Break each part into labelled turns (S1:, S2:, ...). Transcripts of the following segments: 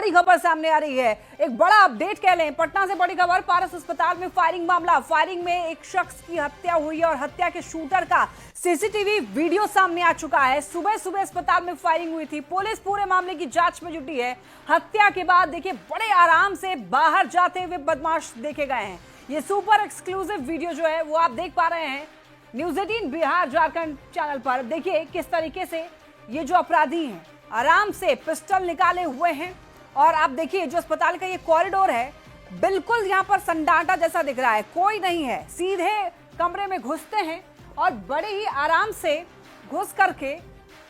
S1: बड़ी खबर सामने आ रही है, एक बड़ा अपडेट कह लें। पटना से बड़ी खबर, पारस अस्पताल में फायरिंग मामला। फायरिंग में एक शख्स की हत्या हुई और हत्या के शूटर का सीसीटीवी वीडियो सामने आ चुका है। सुबह सुबह अस्पताल में फायरिंग हुई थी। पुलिस पूरे मामले की जांच में जुटी है। हत्या के बाद देखिए बड़े आराम से बाहर जाते हुए बदमाश देखे गए हैं। ये सुपर एक्सक्लूसिव वीडियो जो है वो आप देख पा रहे हैं न्यूज़ 18 बिहार झारखंड चैनल पर। देखिए किस तरीके से ये जो अपराधी हैं आराम से पिस्टल निकाले हुए हैं। और आप देखिए जो अस्पताल का ये कॉरिडोर है बिल्कुल यहाँ पर सन्नाटा जैसा दिख रहा है, कोई नहीं है। सीधे कमरे में घुसते हैं और बड़े ही आराम से घुस करके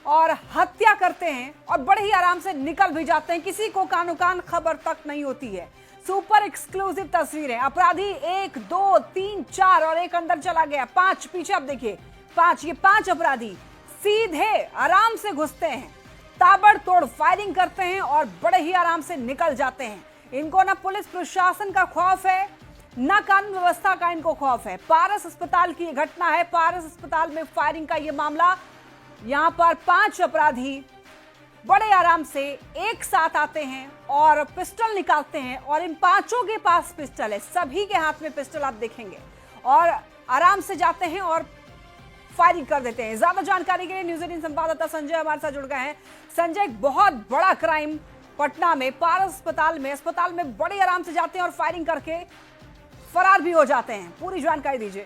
S1: और हत्या करते हैं और बड़े ही आराम से निकल भी जाते हैं। किसी को कानो कान खबर तक नहीं होती है। सुपर एक्सक्लूसिव तस्वीरें। अपराधी 1 2 3 4 और एक अंदर चला गया, 5 पीछे। आप देखिए 5, ये 5 अपराधी सीधे आराम से घुसते हैं, ताबड़तोड़ फायरिंग करते हैं और बड़े ही आराम से निकल जाते हैं। इनको ना पुलिस प्रशासन का खौफ है ना कानून व्यवस्था का इनको खौफ है। पारस अस्पताल की घटना है, पारस अस्पताल में फायरिंग का ये मामला। यहां पर 5 अपराधी बड़े आराम से एक साथ आते हैं और पिस्टल निकालते हैं और इन 5 के पास पिस्टल है, सभी के हाथ में पिस्टल आप देखेंगे, और आराम से जाते हैं और फायरिंग कर देते हैं। ज्यादा जानकारी के लिए न्यूज़ 18 संवाददाता संजय हमारे साथ जुड़ गए हैं। संजय, एक बहुत बड़ा क्राइम पटना में पारस अस्पताल में बड़े आराम से जाते हैं और फायरिंग करके फरार भी हो जाते हैं, पूरी जानकारी दीजिए।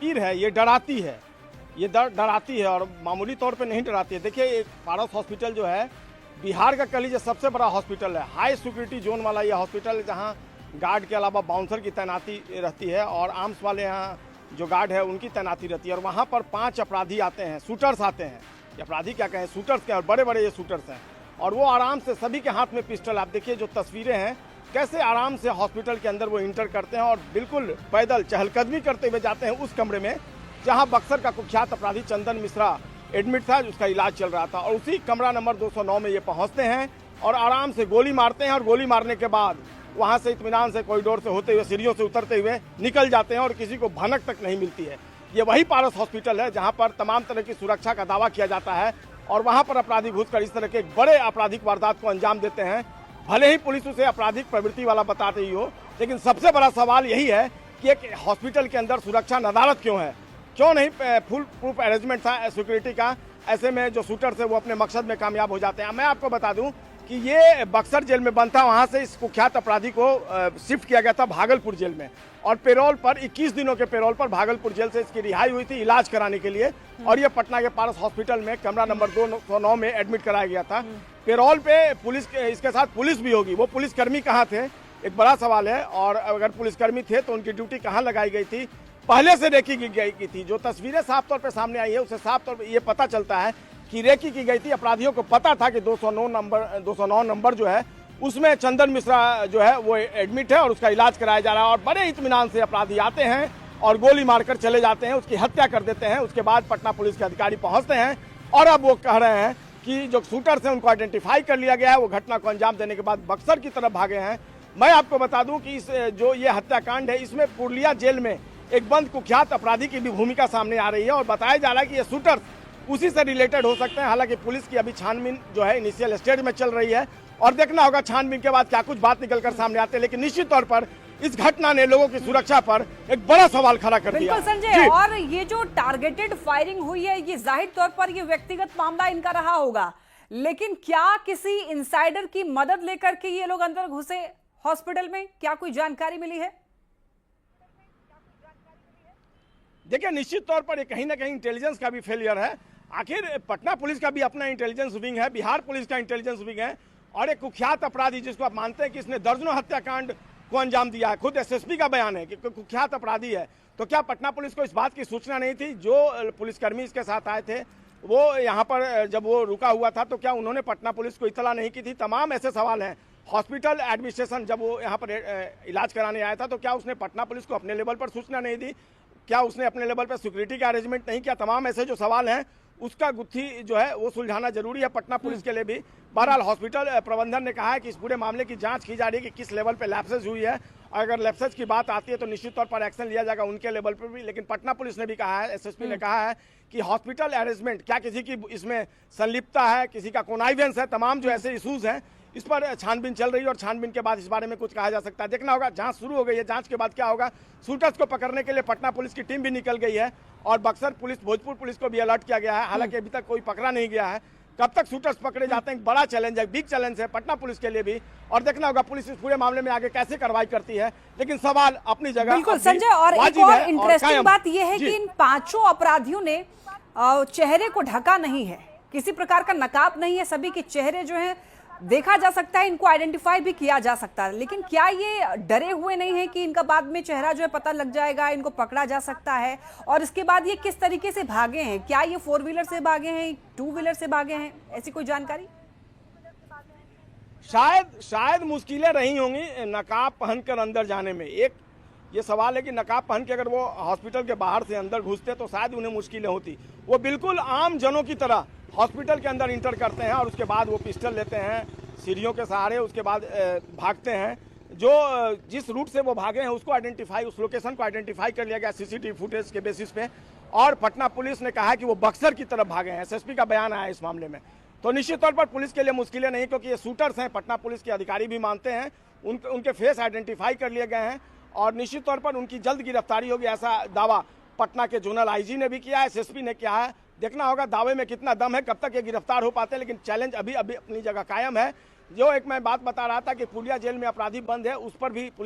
S2: तीर है, ये डराती है, ये डराती है और मामूली तौर पे नहीं डराती है। देखिए पारस हॉस्पिटल जो है बिहार का कह लीजिए सबसे बड़ा हॉस्पिटल है। हाई सिक्योरिटी जोन वाला ये हॉस्पिटल है जहाँ गार्ड के अलावा बाउंसर की तैनाती रहती है और आर्म्स वाले यहाँ जो गार्ड है उनकी तैनाती रहती है। और वहाँ पर 5 अपराधी आते हैं, शूटर्स आते हैं। ये अपराधी क्या कहें, शूटर्स क्या, और बड़े बड़े ये शूटर्स हैं। और वो आराम से सभी के हाथ में पिस्टल। आप देखिए जो तस्वीरें हैं कैसे आराम से हॉस्पिटल के अंदर वो इंटर करते हैं और बिल्कुल पैदल चहलकदमी करते हुए जाते हैं उस कमरे में जहाँ बक्सर का कुख्यात अपराधी चंदन मिश्रा एडमिट था, जिसका इलाज चल रहा था। और उसी कमरा नंबर 209 में ये पहुँचते हैं और आराम से गोली मारते हैं और गोली मारने के बाद वहाँ से इत्मीनान से कॉरिडोर से होते हुए सीढ़ियों से उतरते हुए निकल जाते हैं और किसी को भनक तक नहीं मिलती है। ये वही पारस हॉस्पिटल है जहाँ पर तमाम तरह की सुरक्षा का दावा किया जाता है और वहाँ पर अपराधी घुसकर इस तरह के बड़े आपराधिक वारदात को अंजाम देते हैं। भले ही पुलिस उसे आपराधिक प्रवृत्ति वाला बता रही हो, लेकिन सबसे बड़ा सवाल यही है कि एक हॉस्पिटल के अंदर सुरक्षा नदारत क्यों है, क्यों नहीं फुल प्रूफ अरेंजमेंट था सिक्योरिटी का। ऐसे में जो शूटर्स है वो अपने मकसद में कामयाब हो जाते हैं। मैं आपको बता दूं कि ये बक्सर जेल में बंद था, वहाँ से इस कुख्यात अपराधी को शिफ्ट किया गया था भागलपुर जेल में और पेरोल पर 21 दिनों के पेरोल पर भागलपुर जेल से इसकी रिहाई हुई थी इलाज कराने के लिए। और ये पटना के पारस हॉस्पिटल में कमरा नंबर 209 में एडमिट कराया गया था। पेरोल पे पुलिस, इसके साथ पुलिस भी होगी। वो पुलिसकर्मी कहाँ थे, एक बड़ा सवाल है। और अगर पुलिसकर्मी थे तो उनकी ड्यूटी कहाँ लगाई गई थी, पहले से रेकी की थी। जो तस्वीरें साफ तौर पर सामने आई है उससे साफ तौर पर ये पता चलता है कि रेकी की गई थी। अपराधियों को पता था कि 209 नंबर जो है उसमें चंदन मिश्रा जो है वो एडमिट है और उसका इलाज कराया जा रहा है। और बड़े इत्मीनान से अपराधी आते हैं और गोली मारकर चले जाते हैं, उसकी हत्या कर देते हैं। उसके बाद पटना पुलिस के अधिकारी पहुंचते हैं और अब वो कह रहे हैं कि जो शूटर्स हैं उनको आइडेंटिफाई कर लिया गया है। वो घटना को अंजाम देने के बाद बक्सर की तरफ भागे हैं। मैं आपको बता दूं कि इस जो ये हत्याकांड है इसमें पूर्णिया जेल में एक बंद कुख्यात अपराधी की भी भूमिका सामने आ रही है और बताया जा रहा है कि ये शूटर्स उसी से रिलेटेड हो सकते हैं। हालांकि पुलिस की अभी छानबीन जो है इनिशियल स्टेज में चल रही है और देखना होगा छानबीन के बाद क्या कुछ बात निकलकर सामने आते हैं। लेकिन निश्चित तौर पर इस घटना ने लोगों की सुरक्षा पर एक बड़ा सवाल खड़ा कर दिया।
S1: बिल्कुल संजय, और ये जो टारगेटेड फायरिंग हुई है ये जाहिर तौर पर ये व्यक्तिगत मामला इनका रहा होगा, लेकिन क्या किसी इंसाइडर की मदद लेकर के ये लोग अंदर घुसे हॉस्पिटल में, क्या कोई जानकारी मिली है?
S2: देखिए निश्चित तौर पर ये कहीं ना कहीं इंटेलिजेंस का भी फेलियर है। आखिर पटना पुलिस का भी अपना इंटेलिजेंस विंग है, बिहार पुलिस का इंटेलिजेंस विंग है और एक कुख्यात अपराधी जिसको आप मानते हैं कि इसने दर्जनों हत्याकांड को अंजाम दिया है, खुद एसएसपी का बयान है कि कुख्यात अपराधी है। तो क्या पटना पुलिस को इस बात की सूचना नहीं थी? जो पुलिसकर्मी इसके साथ आए थे वो यहाँ पर जब वो रुका हुआ था तो क्या उन्होंने पटना पुलिस को इतला नहीं की थी? तमाम ऐसे सवाल हैं। हॉस्पिटल एडमिनिस्ट्रेशन जब वो यहाँ पर इलाज कराने आया था तो क्या उसने पटना पुलिस को अपने लेवल पर सूचना नहीं दी? क्या उसने अपने लेवल पर सिक्योरिटी का अरेंजमेंट नहीं किया? तमाम ऐसे जो सवाल हैं उसका गुत्थी जो है वो सुलझाना जरूरी है पटना पुलिस के लिए भी। बहरहाल हॉस्पिटल प्रबंधन ने कहा है कि इस पूरे मामले की जांच की जा रही है कि किस लेवल पे लैप्सेज हुई है, और अगर लैप्सेज की बात आती है तो निश्चित तौर पर एक्शन लिया जाएगा उनके लेवल पर भी। लेकिन पटना पुलिस ने भी कहा है, एसएसपी ने कहा है कि हॉस्पिटल अरेंजमेंट क्या किसी की इसमें संलिप्तता है, किसी का कोनाइवेंस है, तमाम जो ऐसे इशूज हैं इस पर छानबीन चल रही है और छानबीन के बाद इस बारे में कुछ कहा जा सकता है। देखना होगा, जांच शुरू हो गई है, जांच के बाद क्या होगा। शूटर्स को पकड़ने के लिए पटना पुलिस की टीम भी निकल गई है और बक्सर पुलिस, भोजपुर पुलिस को भी अलर्ट किया गया है। हालांकि अभी तक कोई पकड़ा नहीं गया है। कब तक शूटर्स पकड़े जाते हैं, बड़ा चैलेंज है, बिग चैलेंज है पटना पुलिस के लिए भी। और देखना होगा पुलिस इस पूरे मामले में आगे कैसे कार्रवाई करती है। लेकिन सवाल अपनी जगह
S1: बिल्कुल संजय, और एक और इंटरेस्टिंग बात यह है कि इन 5 अपराधियों ने चेहरे को ढका नहीं है, किसी प्रकार का नकाब नहीं है, सभी के चेहरे जो है देखा जा सकता है, इनको आइडेंटिफाई भी किया जा सकता है। लेकिन क्या ये डरे हुए नहीं है कि इनका बाद में चेहरा जो है पता लग जाएगा, इनको पकड़ा जा सकता है? और इसके बाद ये किस तरीके से भागे हैं? क्या ये 4 व्हीलर से भागे हैं, 2 व्हीलर से भागे हैं, ऐसी कोई जानकारी?
S2: शायद मुश्किलें रही होंगी नकाब पहनकर अंदर जाने में। एक ये सवाल है कि नकाब पहन के अगर वो हॉस्पिटल के बाहर से अंदर घुसते तो शायद उन्हें मुश्किलें होती। वो बिल्कुल आम जनों की तरह हॉस्पिटल के अंदर इंटर करते हैं और उसके बाद वो पिस्टल लेते हैं सीढ़ियों के सहारे, उसके बाद भागते हैं। जो जिस रूट से वो भागे हैं उसको आइडेंटिफाई, उस लोकेशन को आइडेंटिफाई कर लिया गया सीसीटीवी फुटेज के बेसिस पे, और पटना पुलिस ने कहा है कि वो बक्सर की तरफ भागे हैं। एसएसपी का बयान आया इस मामले में। तो निश्चित तौर पर पुलिस के लिए मुश्किलें नहीं, क्योंकि ये शूटर्स हैं, पटना पुलिस के अधिकारी भी मानते हैं, उनके फेस आइडेंटिफाई कर लिए गए हैं और निश्चित तौर पर उनकी जल्द गिरफ्तारी होगी, ऐसा दावा पटना के जोनल आईजी ने भी किया है, एसएसपी ने किया है। देखना होगा दावे में कितना दम है, कब तक ये गिरफ्तार हो पाते हैं। लेकिन चैलेंज अभी अपनी जगह कायम है। जो एक मैं बात बता रहा था कि पुलिया जेल में अपराधी बंद है, उस पर भी